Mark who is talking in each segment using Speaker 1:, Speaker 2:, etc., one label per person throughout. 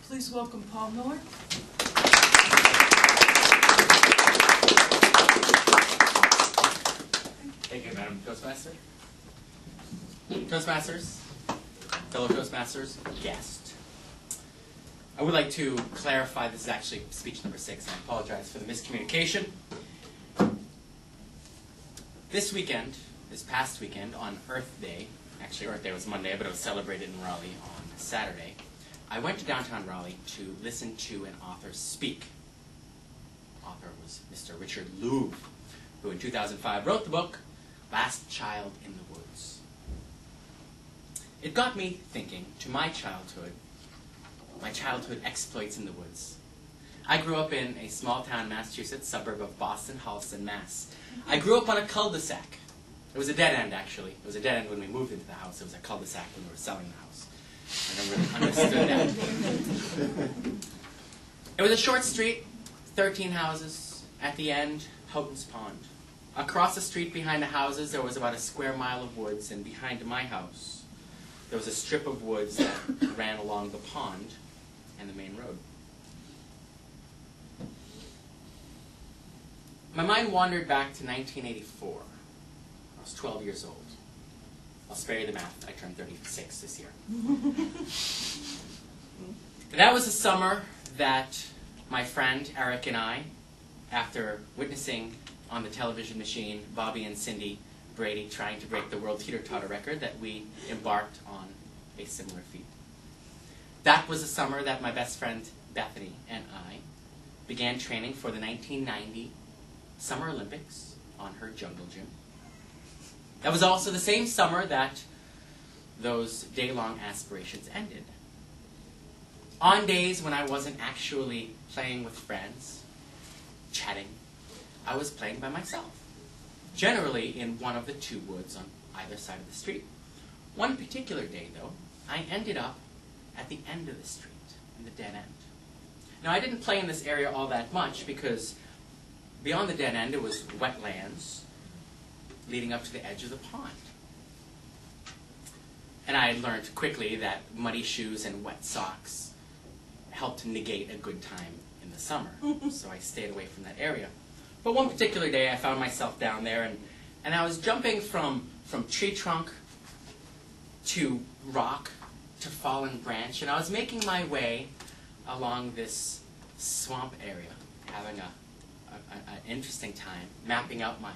Speaker 1: Please welcome Paul Miller.
Speaker 2: Thank you, Madam Toastmaster. Toastmasters, fellow Toastmasters, guest. I would like to clarify this is actually speech number 6, and I apologize for the miscommunication. This past weekend, on Earth Day, actually Earth Day was Monday, but it was celebrated in Raleigh on Saturday, I went to downtown Raleigh to listen to an author speak. The author was Mr. Richard Louvre, who in 2005 wrote the book, Last Child in the Woods. It got me thinking to my childhood exploits in the woods. I grew up in a small town, Massachusetts, suburb of Boston, Holliston, Mass. I grew up on a cul-de-sac. It was a dead end, actually. It was a dead end when we moved into the house. It was a cul-de-sac when we were selling the house. I never really understood that. It was a short street, 13 houses. At the end, Houghton's Pond. Across the street behind the houses, there was about a square mile of woods, and behind my house, there was a strip of woods that ran along the pond and the main road. My mind wandered back to 1984. I was 12 years old. I'll spare you the math. I turned 36 this year. That was the summer that my friend Eric and I, after witnessing on the television machine Bobby and Cindy Brady trying to break the world teeter-totter record, that we embarked on a similar feat. That was the summer that my best friend Bethany and I began training for the 1990 Summer Olympics on her jungle gym. That was also the same summer that those day-long aspirations ended. On days when I wasn't actually playing with friends, chatting, I was playing by myself, generally in one of the two woods on either side of the street. One particular day, though, I ended up at the end of the street, in the dead end. Now, I didn't play in this area all that much because beyond the dead end, it was wetlands leading up to the edge of the pond. And I learned quickly that muddy shoes and wet socks helped to negate a good time in the summer, so I stayed away from that area. But one particular day, I found myself down there, and I was jumping from tree trunk to rock to fallen branch, and I was making my way along this swamp area, having an interesting time, mapping out my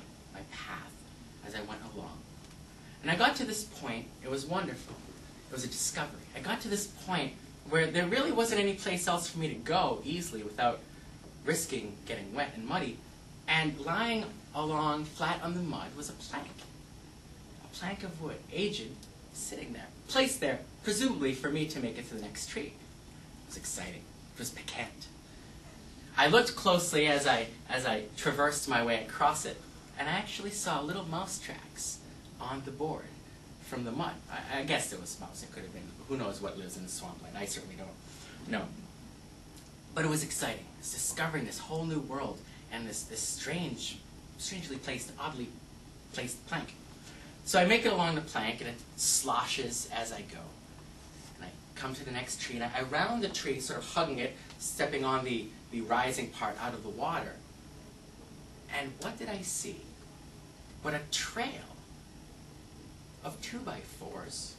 Speaker 2: path as I went along. And I got to this point, it was wonderful. It was a discovery. I got to this point where there really wasn't any place else for me to go easily without risking getting wet and muddy. And lying along flat on the mud was a plank of wood, aged, sitting there, placed there, presumably for me to make it to the next tree. It was exciting. It was piquant. I looked closely as I traversed my way across it, and I actually saw little mouse tracks on the board from the mud. I guess there was mouse. It could have been. Who knows what lives in the swampland? I certainly don't know. But it was exciting. It was discovering this whole new world and this strangely placed, oddly placed plank. So I make it along the plank, and it sloshes as I go. And I come to the next tree, and I round the tree, sort of hugging it, stepping on the rising part out of the water. And what did I see? But a trail of 2x4s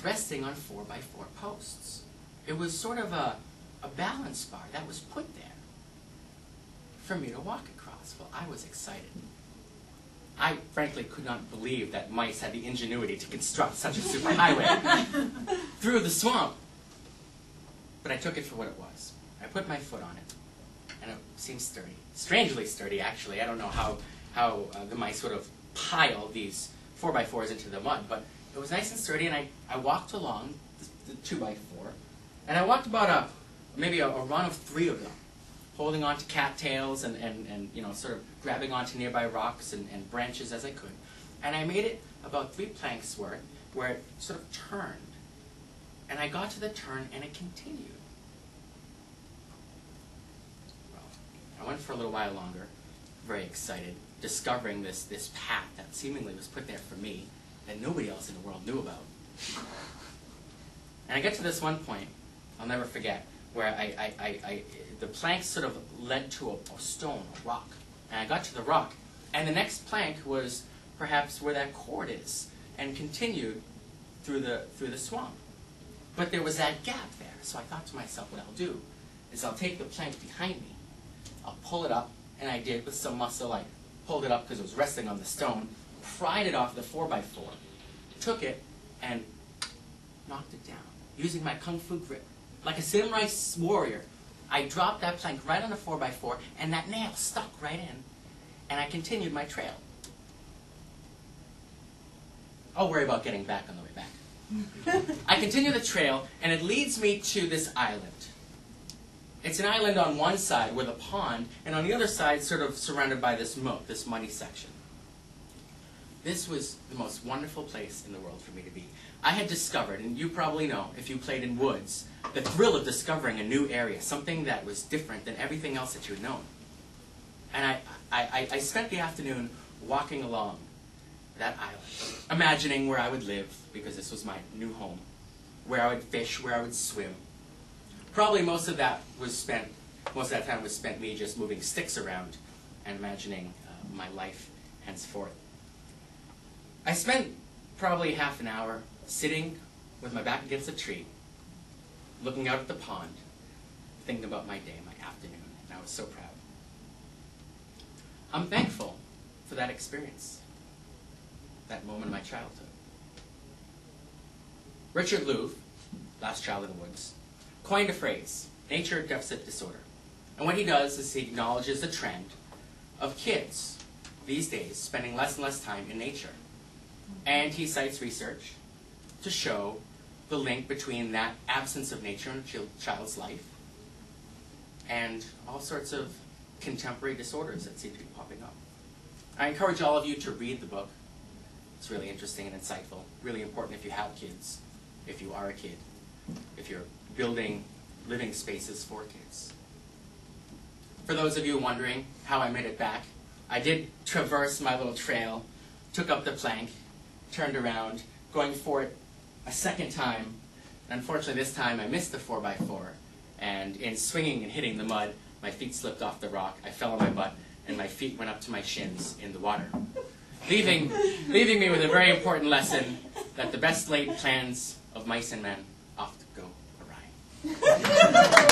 Speaker 2: resting on 4x4 posts. It was sort of a balance bar that was put there for me to walk across. Well, I was excited. I frankly could not believe that mice had the ingenuity to construct such a superhighway through the swamp. But I took it for what it was. I put my foot on it, and it seemed sturdy. Strangely sturdy, actually. I don't know how the mice would have piled these 4x4s into the mud, but it was nice and sturdy, and I walked along the 2x4, and I walked about maybe a run of 3 of them, holding on to cattails and you know, sort of grabbing onto nearby rocks and branches as I could. And I made it about 3 planks worth, where it sort of turned. And I got to the turn, and it continued. Well, I went for a little while longer, very excited, discovering this path that seemingly was put there for me, that nobody else in the world knew about. And I get to this one point, I'll never forget, where the plank sort of led to a stone, a rock. And I got to the rock, and the next plank was perhaps where that cord is, and continued through the swamp. But there was that gap there, so I thought to myself, what I'll do is I'll take the plank behind me, I'll pull it up, and I did with some muscle. I pulled it up because it was resting on the stone, pried it off the 4x4, took it, and knocked it down, using my kung fu grip. Like a samurai warrior, I dropped that plank right on the 4x4, and that nail stuck right in, and I continued my trail. I'll worry about getting back on the way back. I continue the trail, and it leads me to this island. It's an island on one side with a pond, and on the other side sort of surrounded by this moat, this muddy section. This was the most wonderful place in the world for me to be. I had discovered, and you probably know, if you played in woods, the thrill of discovering a new area, something that was different than everything else that you'd known. And I spent the afternoon walking along that island, imagining where I would live, because this was my new home, where I would fish, where I would swim. Probably most of that time was spent me just moving sticks around and imagining my life henceforth. I spent probably half an hour sitting with my back against a tree, looking out at the pond, thinking about my day, my afternoon, and I was so proud. I'm thankful for that experience, that moment of my childhood. Richard Louv, last child in the woods, coined a phrase, nature deficit disorder. And what he does is he acknowledges the trend of kids these days spending less and less time in nature. And he cites research to show the link between that absence of nature in a child's life and all sorts of contemporary disorders that seem to be popping up. I encourage all of you to read the book. It's really interesting and insightful, really important if you have kids, if you are a kid, if you're building living spaces for kids. For those of you wondering how I made it back, I did traverse my little trail, took up the plank, turned around, going for it a second time. Unfortunately, this time I missed the 4x4, and in swinging and hitting the mud, my feet slipped off the rock, I fell on my butt, and my feet went up to my shins in the water, leaving me with a very important lesson that the best laid plans of mice and men often go awry.